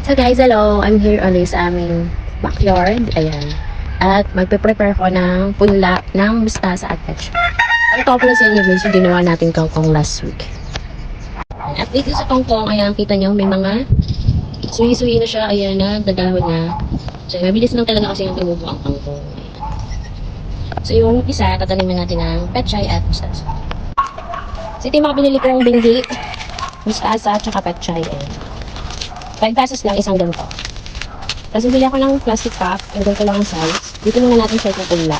So guys, hello! I'm here ulit sa aming backyard. Ayan. At magpe-prepare ko ng punla ng mustasa at ketchup. Ang top na sa inyo guys, yung ginawa natin kangkong last week. At dito sa kangkong, ayan, kita nyo, may mga suhi-suhi na siya. Ayan na, dadahon na. So, mabilis lang talaga kasi yung tumubo ang kangkong. So, yung isa, tatanimin natin ng petchay at mustasa. So, ito yung mga binili kong bindi, mustasa at saka petchay. Ayan. 5 pesos lang isang ganito. Tapos bili ako ng plastic cup, and ganito lang ang size. Dito muna natin siya ipupula.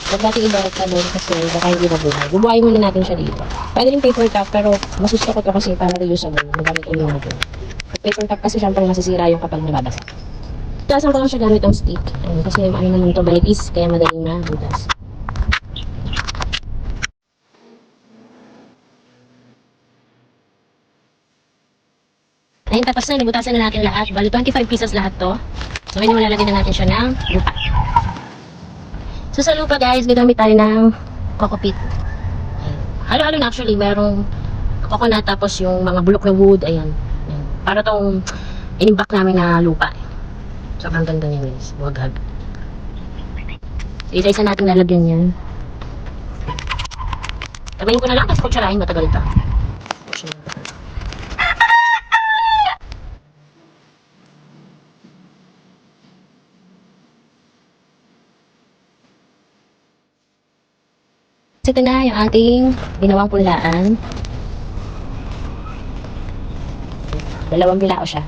Huwag natin ibarat ka doon kasi baka hindi mabuhay. Bubuhayin muna natin siya dito. Pwede rin paper cup, pero mas gusto ko ito kasi para reusable. Magamit ulit natin. Paper cup kasi syempre masisira yung kapag nababasa. Tasan ko lang siya gamit ang stick. Kasi ano naman ito, manipis, kaya madaling mabutas. Ayun, tapos na, nabutasan na natin lahat. Bali, 25 pieces lahat to. So, ngayon malalagyan na natin siya ng lupa. So, sa lupa guys, gagamit tayo ng coconut. Halo-halo na actually, merong coconut tapos yung mga bulok na wood, ayan. Ayan. Para tong inimbak namin na lupa. Sobrang ganda niya guys, buwagag. So, isa-isa natin lalagyan yan. Tabayin ko na lang, tapos kutsarahin, matagal ito. So, ito na yung ating ginawang punlaan. Dalawang bilao siya.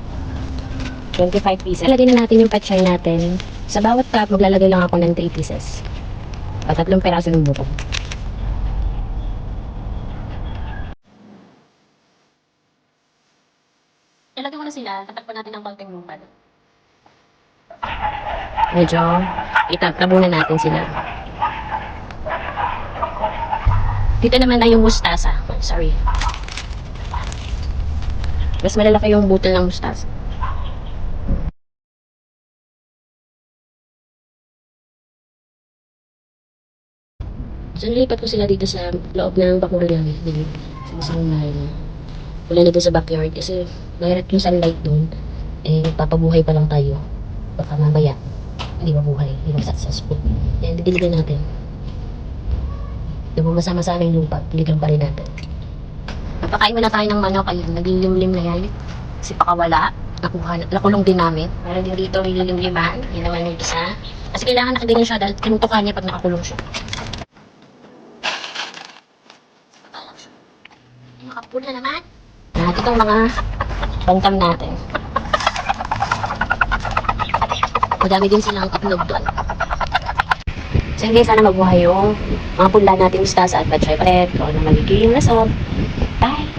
25 pieces. Lagyan na natin yung petchay natin. Sa bawat cup, maglalagay lang ako ng 3 pieces. O 3 peraso ng buko. Ilagay mo na sila. Tatakpan natin ng konting lupa. Medyo itatabunan natin sila. Dito naman ay yung mustasa. Sorry. Mas malalaki yung butil ng mustasa. So, nilipat ko sila dito sa loob ng bakura namin. Sa bahay na. Wala na doon sa backyard kasi direct yung sunlight doon. Eh, papabuhay pa lang tayo. Baka mamaya, hindi mabuhay. Hindi successful. Yan, didiligan natin. Yung masama-sama yung lupa, diligan pa rin natin. Napakain mo na tayo ng manok. Ayun, naglilimlim na yan. Kasi pakawala. Nakulong din namin. Meron din dito nililimliman. Yan naman yung isa. Kasi kailangan nakaganyan siya dahil tinutukan niya pag nakakulong siya. Nakapul na naman. At itong mga bantam natin. Madami din silang itlog doon. So hindi, sana mabuhay yung mga punla natin mustasa at petchay. Paret, o na magiging result. Bye!